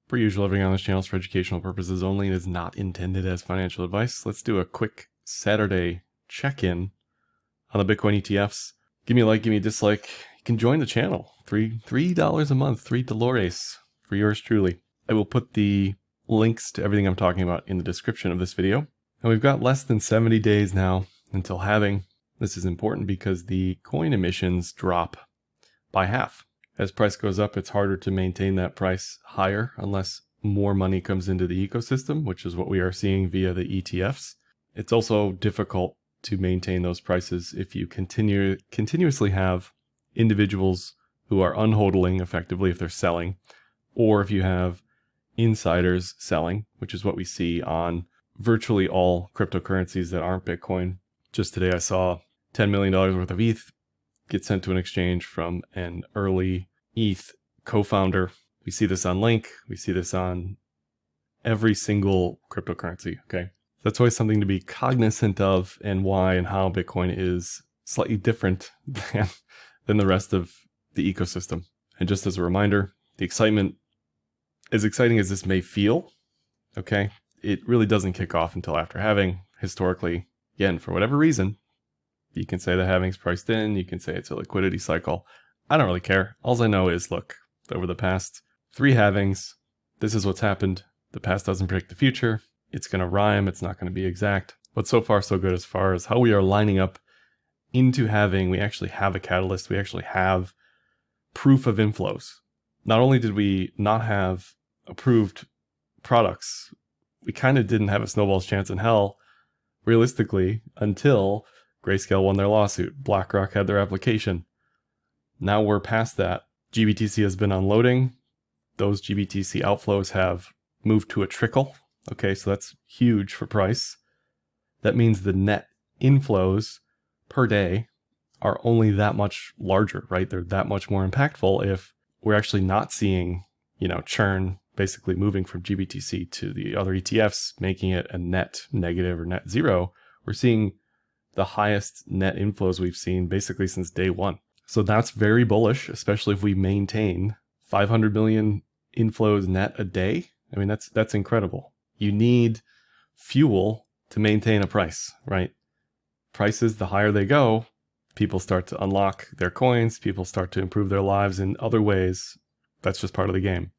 Per usual, everything on this channel is for educational purposes only and is not intended as financial advice. Let's do a quick Saturday check-in on the Bitcoin ETFs. Give me a like, give me a dislike. You can join the channel. $3 a month, $3 for yours truly. I will put the links to everything I'm talking about in the description of this video. And we've got less than 70 days now until halving. This is important because the coin emissions drop by half. As price goes up, it's harder to maintain that price higher unless more money comes into the ecosystem, which is what we are seeing via the ETFs. It's also difficult to maintain those prices if you continuously have individuals who are unhodling effectively if they're selling, or if you have insiders selling, which is what we see on virtually all cryptocurrencies that aren't Bitcoin. Just today I saw $10 million worth of ETH get sent to an exchange from an early ETH co-founder. We see this on Link. We see this on every single cryptocurrency, okay? That's always something to be cognizant of, and why and how Bitcoin is slightly different than the rest of the ecosystem. And just as a reminder, the excitement, as exciting as this may feel, okay, it really doesn't kick off until after halving. Historically, again, for whatever reason, you can say the halving's priced in, you can say it's a liquidity cycle. I don't really care. All I know is, look, over the past 3 halvings, this is what's happened. The past doesn't predict the future. It's going to rhyme. It's not going to be exact. But so far, so good as far as how we are lining up into halving. We actually have a catalyst. We actually have proof of inflows. Not only did we not have approved products, we kind of didn't have a snowball's chance in hell, realistically, until Grayscale won their lawsuit. BlackRock had their application. Now we're past that. GBTC has been unloading. Those GBTC outflows have moved to a trickle. Okay, so that's huge for price. That means the net inflows per day are only that much larger, right? They're that much more impactful if we're actually not seeing, churn basically moving from GBTC to the other ETFs, making it a net negative or net zero. We're seeing the highest net inflows we've seen basically since day one. So that's very bullish, especially if we maintain 500 million inflows net a day. I mean, that's incredible. You need fuel to maintain a price, right? Prices, the higher they go, people start to unlock their coins, people start to improve their lives in other ways. That's just part of the game.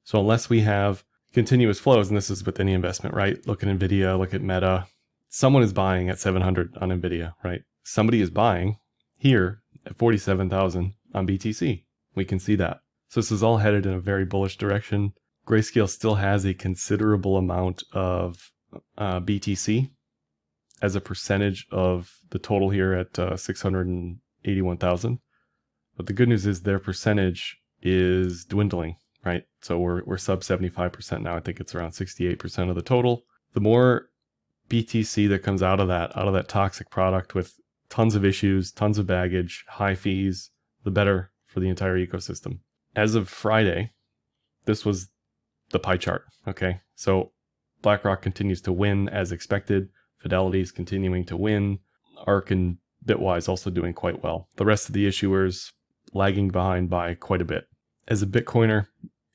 So unless we have continuous flows, and this is with any investment, right? Look at NVIDIA, look at Meta. Someone is buying at 700 on NVIDIA, right? Somebody is buying here at 47,000 on BTC. We can see that. So this is all headed in a very bullish direction. Grayscale still has a considerable amount of BTC as a percentage of the total here at 681,000. But the good news is their percentage is dwindling, right? So we're sub 75% now. I think it's around 68% of the total. The more BTC that comes out of that toxic product with tons of issues, tons of baggage, high fees, the better for the entire ecosystem. As of Friday, this was the pie chart, okay? So BlackRock continues to win as expected. Fidelity is continuing to win. ARK and Bitwise also doing quite well. The rest of the issuers lagging behind by quite a bit. As a Bitcoiner,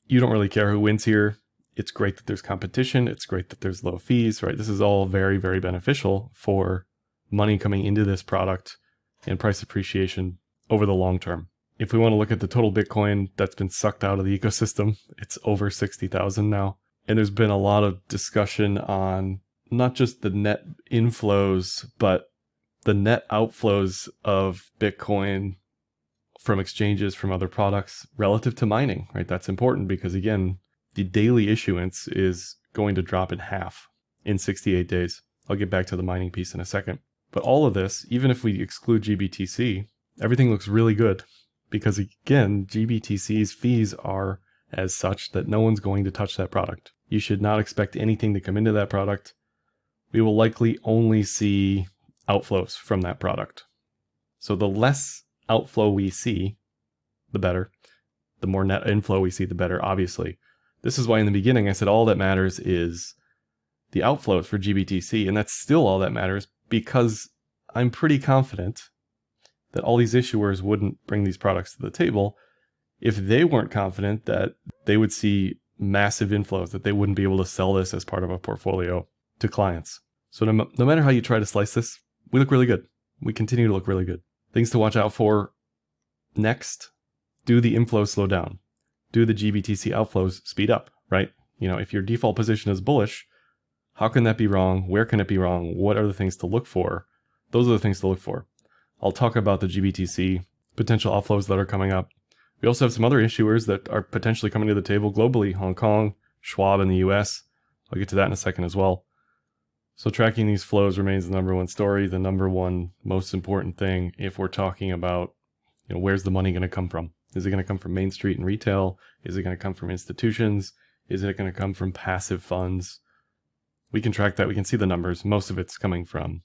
you don't really care who wins here. It's great that there's competition. It's great that there's low fees, right? This is all very, very beneficial for money coming into this product and price appreciation over the long term. If we want to look at the total Bitcoin that's been sucked out of the ecosystem, it's over 60,000 now. And there's been a lot of discussion on not just the net inflows, but the net outflows of Bitcoin from exchanges, from other products relative to mining, right? That's important because, again, the daily issuance is going to drop in half in 68 days. I'll get back to the mining piece in a second. But all of this, even if we exclude GBTC, everything looks really good because, again, GBTC's fees are as such that no one's going to touch that product. You should not expect anything to come into that product. We will likely only see outflows from that product. So the less outflow we see, the better. The more net inflow we see, the better, obviously. This is why in the beginning I said all that matters is the outflows for GBTC, and that's still all that matters because I'm pretty confident that all these issuers wouldn't bring these products to the table if they weren't confident that they would see massive inflows, that they wouldn't be able to sell this as part of a portfolio to clients. So no matter how you try to slice this, we look really good. We continue to look really good. Things to watch out for next: do the inflows slow down? Do the GBTC outflows speed up, right? If your default position is bullish, how can that be wrong? Where can it be wrong? What are the things to look for? Those are the things to look for. I'll talk about the GBTC potential outflows that are coming up. We also have some other issuers that are potentially coming to the table globally: Hong Kong, Schwab in the US. I'll get to that in a second as well. So tracking these flows remains the number one story, the number one most important thing if we're talking about, where's the money going to come from? Is it going to come from Main Street and retail? Is it going to come from institutions? Is it going to come from passive funds? We can track that. We can see the numbers. Most of it's coming from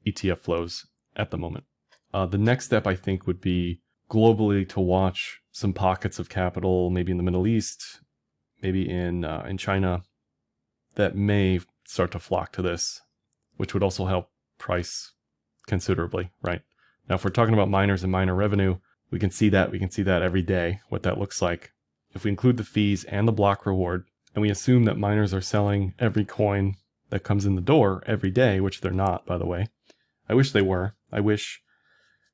ETF flows at the moment. The next step, I think, would be globally to watch some pockets of capital, maybe in the Middle East, maybe in China, that may start to flock to this, which would also help price considerably, right? Now, if we're talking about miners and miner revenue, we can see that. We can see that every day, what that looks like. If we include the fees and the block reward, and we assume that miners are selling every coin that comes in the door every day, which they're not, by the way. I wish they were. I wish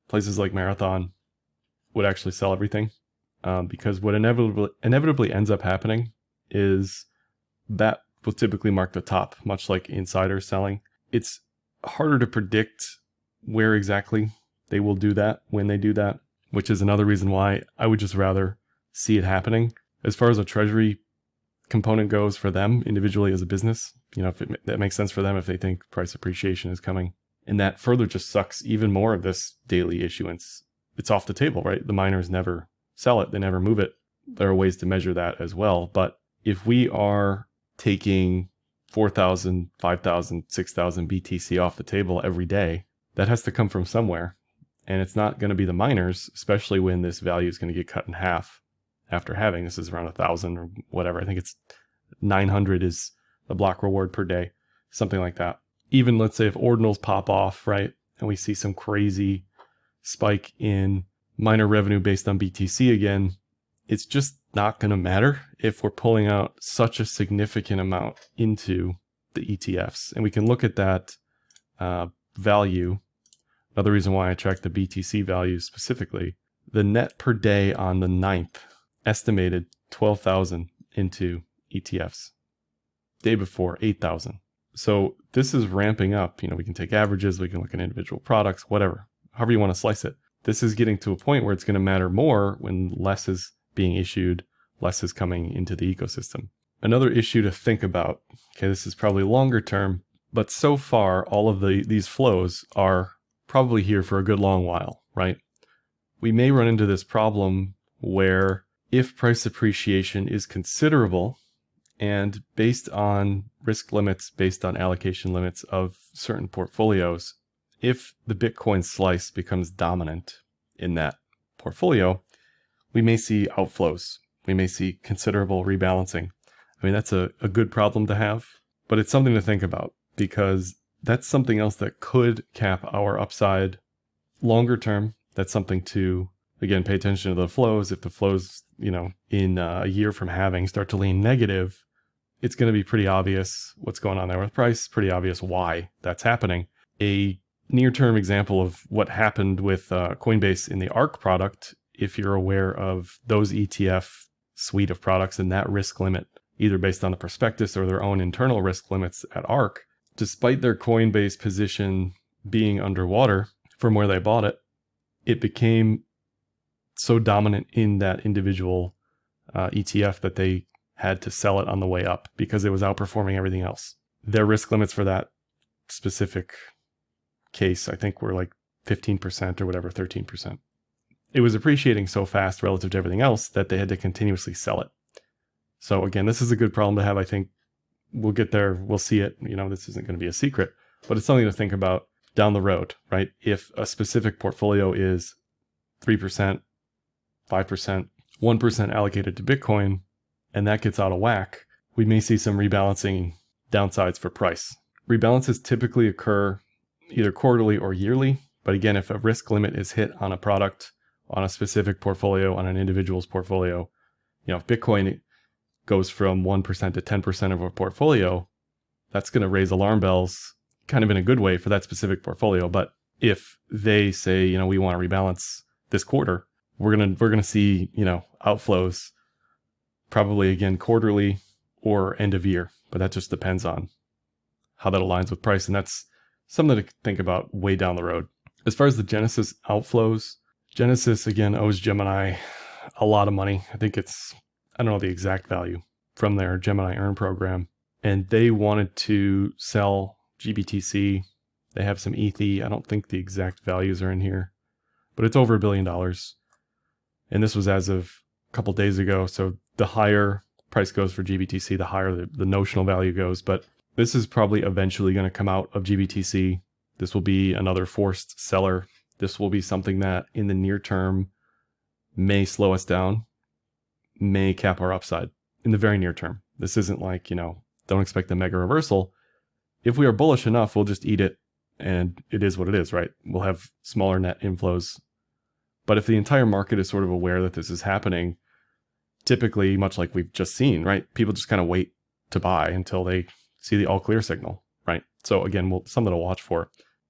places like Marathon would actually sell everything, because what inevitably ends up happening is that will typically mark the top, much like insider selling. It's harder to predict where exactly they will do that when they do that, which is another reason why I would just rather see it happening. As far as a treasury component goes for them individually as a business, if that makes sense for them, if they think price appreciation is coming. And that further just sucks even more of this daily issuance. It's off the table, right? The miners never sell it. They never move it. There are ways to measure that as well. But if we are taking 4,000, 5,000, 6,000 BTC off the table every day, that has to come from somewhere. And it's not going to be the miners, especially when this value is going to get cut in half after halving. This is around 1,000 or whatever. I think it's 900 is the block reward per day, something like that. Even let's say if ordinals pop off, right, and we see some crazy spike in miner revenue based on BTC again, it's just not going to matter if we're pulling out such a significant amount into the ETFs. And we can look at that value. Another reason why I track the BTC value specifically, the net per day on the 9th estimated 12,000 into ETFs. Day before, 8,000. So this is ramping up. We can take averages, we can look at individual products, whatever, however you want to slice it. This is getting to a point where it's going to matter more when less is being issued, less is coming into the ecosystem. Another issue to think about, okay, this is probably longer term, but so far all of these flows are probably here for a good long while, right? We may run into this problem where if price appreciation is considerable and based on risk limits, based on allocation limits of certain portfolios, if the Bitcoin slice becomes dominant in that portfolio, we may see outflows. We may see considerable rebalancing. I mean, that's a good problem to have, but it's something to think about because that's something else that could cap our upside longer term. That's something to, again, pay attention to the flows. If the flows, in a year from halving start to lean negative, it's going to be pretty obvious what's going on there with price, pretty obvious why that's happening. A near-term example of what happened with Coinbase in the ARK product, if you're aware of those ETF suite of products and that risk limit, either based on the prospectus or their own internal risk limits at ARK, despite their Coinbase position being underwater from where they bought it, it became so dominant in that individual ETF that they had to sell it on the way up because it was outperforming everything else. Their risk limits for that specific case, I think, were like 15% or whatever, 13%. It was appreciating so fast relative to everything else that they had to continuously sell it. So again, this is a good problem to have. I think we'll get there. We'll see it. This isn't going to be a secret, but it's something to think about down the road, right? If a specific portfolio is 3%, 5%, 1% allocated to Bitcoin, and that gets out of whack, we may see some rebalancing downsides for price. Rebalances typically occur either quarterly or yearly. But again, if a risk limit is hit on a product, on a specific portfolio, on an individual's portfolio, if Bitcoin goes from 1% to 10% of a portfolio, that's going to raise alarm bells kind of in a good way for that specific portfolio. But if they say, you know, we want to rebalance this quarter, we're going to see, you know, outflows probably again quarterly or end of year, but that just depends on how that aligns with price. And that's something to think about way down the road. As far as the Genesis outflows, Genesis again owes Gemini a lot of money. I think it's, I don't know the exact value from their Gemini Earn program. And they wanted to sell GBTC. They have some ETH. I don't think the exact values are in here, but it's over $1 billion. And this was as of a couple days ago. So the higher price goes for GBTC, the higher the notional value goes. But this is probably eventually going to come out of GBTC. This will be another forced seller. This will be something that in the near term may slow us down, may cap our upside in the very near term. This isn't like, you know, don't expect a mega reversal. If we are bullish enough, we'll just eat it and it is what it is, right? We'll have smaller net inflows. But if the entire market is sort of aware that this is happening, typically, much like we've just seen, right? People just kind of wait to buy until they see the all clear signal, right? So again, something to watch for.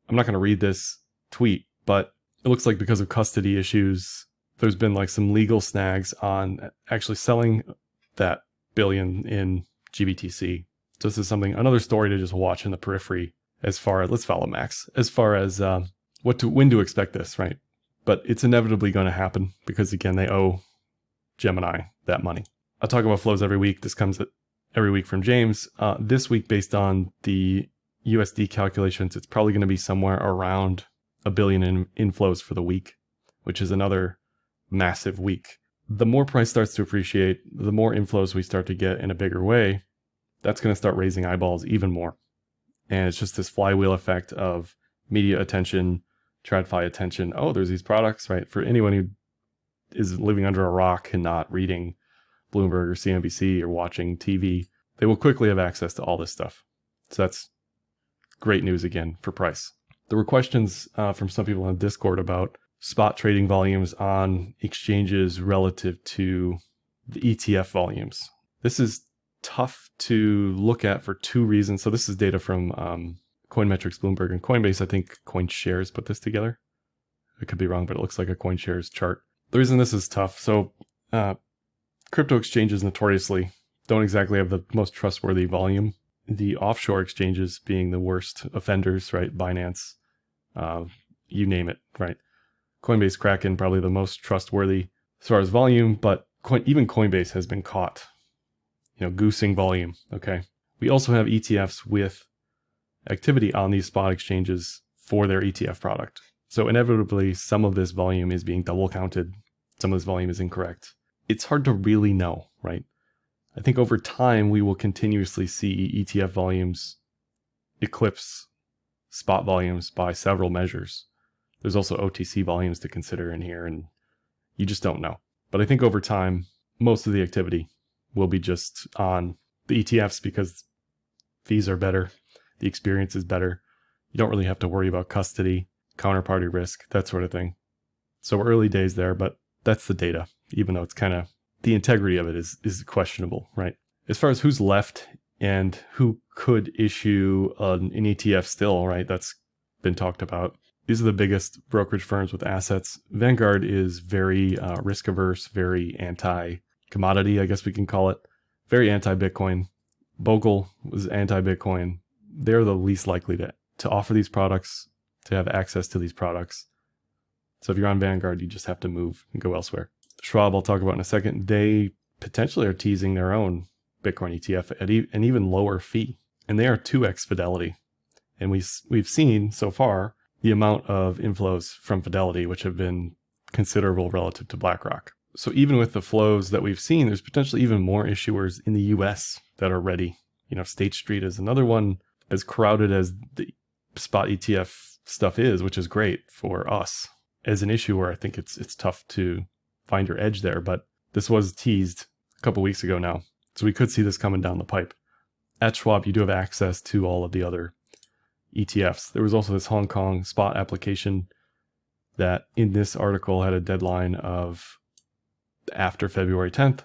I'm not going to read this tweet, but it looks like because of custody issues, there's been like some legal snags on actually selling that billion in GBTC. So this is something, another story to just watch in the periphery as far as, let's follow Max, as far as when to expect this, right? But it's inevitably going to happen because again, they owe Gemini that money. I'll talk about flows every week. This comes every week from James. This week, based on the USD calculations, it's probably going to be somewhere around $1 billion in inflows for the week, which is another massive week. The more price starts to appreciate, the more inflows we start to get in a bigger way, that's going to start raising eyeballs even more. And it's just this flywheel effect of media attention, TradFi attention. Oh, there's these products, right? For anyone who is living under a rock and not reading Bloomberg or CNBC or watching TV, they will quickly have access to all this stuff. So that's great news again for price. There were questions from some people on Discord about spot trading volumes on exchanges relative to the ETF volumes. This is tough to look at for two reasons. So this is data from Coinmetrics, Bloomberg, and Coinbase. I think CoinShares put this together. I could be wrong, but it looks like a CoinShares chart. The reason this is tough, so crypto exchanges notoriously don't exactly have the most trustworthy volume. The offshore exchanges being the worst offenders, right? Binance, you name it, right? Coinbase, Kraken, probably the most trustworthy as far as volume, but even Coinbase has been caught, goosing volume, okay? We also have ETFs with activity on these spot exchanges for their ETF product. So inevitably, some of this volume is being double counted. Some of this volume is incorrect. It's hard to really know, right? I think over time, we will continuously see ETF volumes eclipse spot volumes by several measures. There's also OTC volumes to consider in here, and you just don't know. But I think over time, most of the activity will be just on the ETFs because fees are better, the experience is better. You don't really have to worry about custody, counterparty risk, that sort of thing. So early days there, but that's the data, even though it's kind of, the integrity of it is questionable, right? As far as who's left and who could issue an ETF still, right? That's been talked about. These are the biggest brokerage firms with assets. Vanguard is very risk averse, very anti-commodity, I guess we can call it. Very anti-Bitcoin. Bogle was anti-Bitcoin. They're the least likely to offer these products, to have access to these products. So if you're on Vanguard, you just have to move and go elsewhere. Schwab, I'll talk about in a second. They potentially are teasing their own Bitcoin ETF at an even lower fee. And they are 2x Fidelity. And we've seen so far the amount of inflows from Fidelity, which have been considerable relative to BlackRock. So even with the flows that we've seen, there's potentially even more issuers in the US that are ready. State Street is another one, as crowded as the spot ETF stuff is, which is great for us. As an issuer, I think it's tough to find your edge there, but this was teased a couple weeks ago now. So we could see this coming down the pipe. At Schwab, you do have access to all of the other ETFs. There was also this Hong Kong spot application that in this article had a deadline of after February 10th.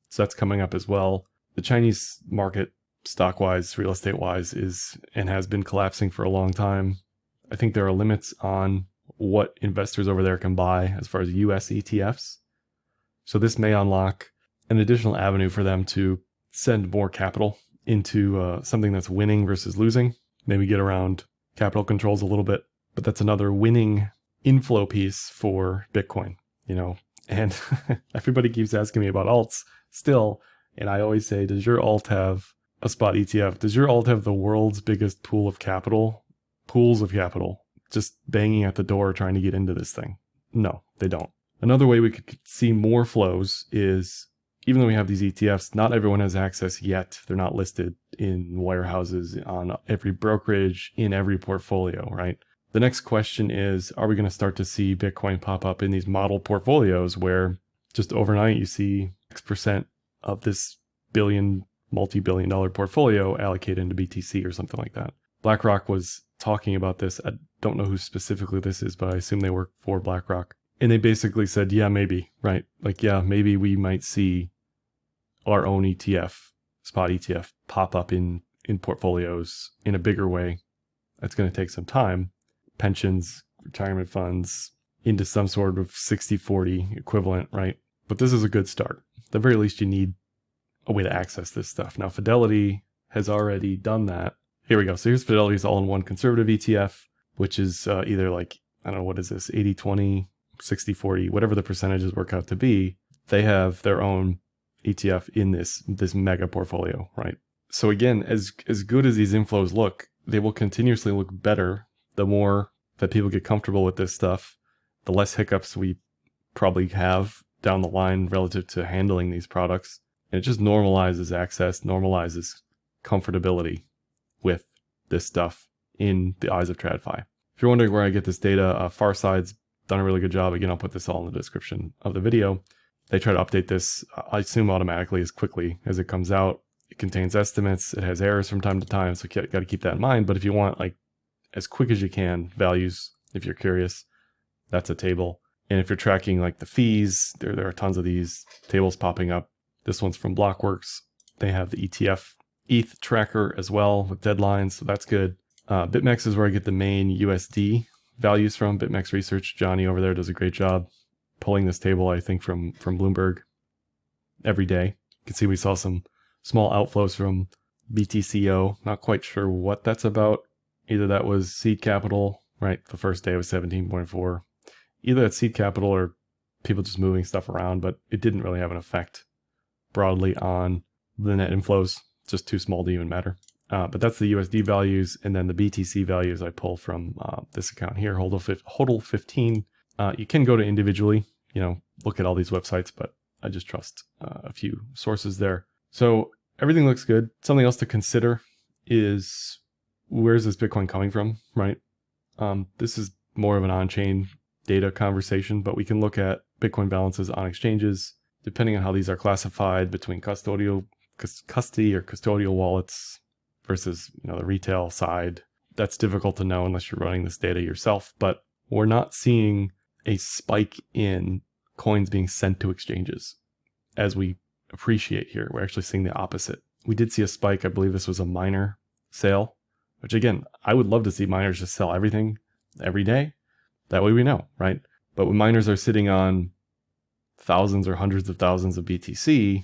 So that's coming up as well. the Chinese market, stock-wise, real estate-wise, is and has been collapsing for a long time. I think there are limits on what investors over there can buy as far as US ETFs. So this may unlock an additional avenue for them to send more capital into something that's winning versus losing. Maybe get around capital controls a little bit, but that's another winning inflow piece for Bitcoin, and everybody keeps asking me about alts still. And I always say, does your alt have a spot ETF? Does your alt have the world's biggest pools of capital, just banging at the door trying to get into this thing? No, they don't. Another way we could see more flows is, even though we have these ETFs, not everyone has access yet. They're not listed in wirehouses, on every brokerage, in every portfolio, right? The next question is, are we going to start to see Bitcoin pop up in these model portfolios where just overnight you see X% of this multi-billion dollar portfolio allocated into BTC or something like that? BlackRock was talking about this. I don't know who specifically this is, but I assume they work for BlackRock. And they basically said, yeah, maybe, right? Like, yeah, maybe we might see our own ETF, spot ETF, pop up in portfolios in a bigger way. That's going to take some time. Pensions, retirement funds, into some sort of 60-40 equivalent, right? But this is a good start. At the very least, you need a way to access this stuff. Now, Fidelity has already done that. Here we go. So here's Fidelity's all-in-one conservative ETF, which is either like, I don't know, what is this, 80-20, 60-40, whatever the percentages work out to be. They have their own ETF in this mega portfolio, right? So again, as good as these inflows look, they will continuously look better the more that people get comfortable with this stuff, the less hiccups we probably have down the line relative to handling these products. And it just normalizes access, normalizes comfortability with this stuff in the eyes of TradFi. If you're wondering where I get this data, Farside's done a really good job. Again, I'll put this all in the description of the video. They try to update this, I assume, automatically as quickly as it comes out. It contains estimates. It has errors from time to time, so you got to keep that in mind. But if you want, like, as quick as you can, values, if you're curious, that's a table. And if you're tracking like the fees, there are tons of these tables popping up. This one's from Blockworks. They have the ETF ETH tracker as well with deadlines, so that's good. BitMEX is where I get the main USD values from. BitMEX Research, Johnny over there does a great job pulling this table, I think, from Bloomberg every day. You can see we saw some small outflows from BTCO. Not quite sure what that's about. Either that was seed capital, right? The first day was 17.4. Either that's seed capital or people just moving stuff around, but it didn't really have an effect broadly on the net inflows. Just too small to even matter. But that's the USD values, and then the BTC values I pull from this account here, HODL15. You can go to individually, look at all these websites, but I just trust a few sources there. So everything looks good. Something else to consider is, where's this Bitcoin coming from, right? This is more of an on-chain data conversation, but we can look at Bitcoin balances on exchanges, depending on how these are classified between custody or custodial wallets versus the retail side. That's difficult to know unless you're running this data yourself, but we're not seeing a spike in coins being sent to exchanges as we appreciate here. We're actually seeing the opposite. We did see a spike. I believe this was a miner sale, which again, I would love to see miners just sell everything every day. That way we know, right? But when miners are sitting on thousands or hundreds of thousands of BTC,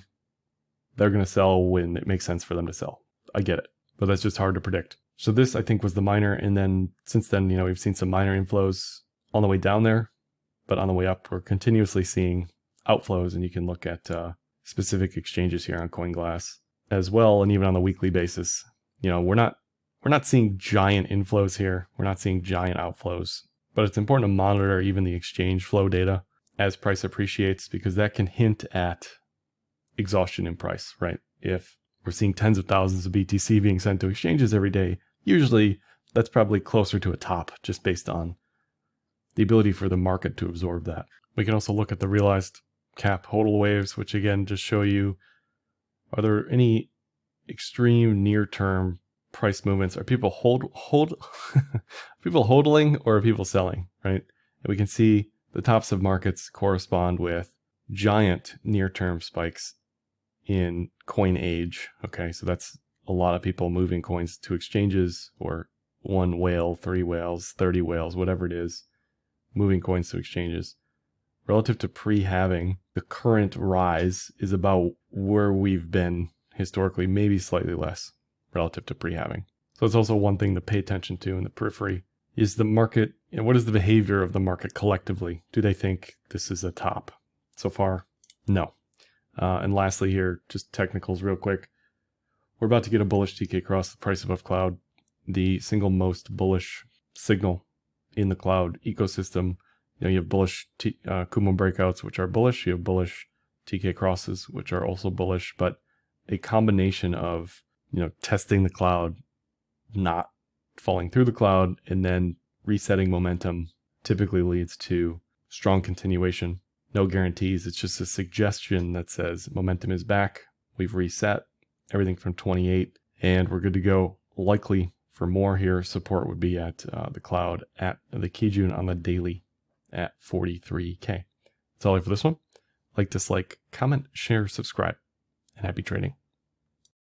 they're going to sell when it makes sense for them to sell. I get it, but that's just hard to predict. So this, I think, was the miner. And then since then, we've seen some miner inflows on the way down there, but on the way up, we're continuously seeing outflows. And you can look at specific exchanges here on CoinGlass as well. And even on the weekly basis, we're not seeing giant inflows here. We're not seeing giant outflows, but it's important to monitor even the exchange flow data as price appreciates, because that can hint at exhaustion in price, right? If we're seeing tens of thousands of BTC being sent to exchanges every day, usually that's probably closer to a top just based on the ability for the market to absorb that. We can also look at the realized cap hodl waves, which again just show you, are there any extreme near-term price movements? Are people people hodling, or are people selling, right? And we can see the tops of markets correspond with giant near-term spikes in coin age. Okay, so that's a lot of people moving coins to exchanges, or 1 whale, 3 whales, 30 whales, whatever it is, moving coins to exchanges. Relative to pre-halving, the current rise is about where we've been historically, maybe slightly less relative to pre-halving. So it's also one thing to pay attention to in the periphery. Is the market, what is the behavior of the market collectively? Do they think this is a top? So far, no. And lastly here, just technicals real quick. We're about to get a bullish TK cross, the price above cloud, the single most bullish signal in the cloud ecosystem. You have bullish Kumo breakouts, which are bullish. You have bullish TK crosses, which are also bullish. But a combination of testing the cloud, not falling through the cloud, and then resetting momentum typically leads to strong continuation. No guarantees. It's just a suggestion that says momentum is back. We've reset everything from 28, and we're good to go. Likely for more here, support would be at the cloud at the Kijun on the daily at 43K. That's all I have for this one. Like, dislike, comment, share, subscribe, and happy trading.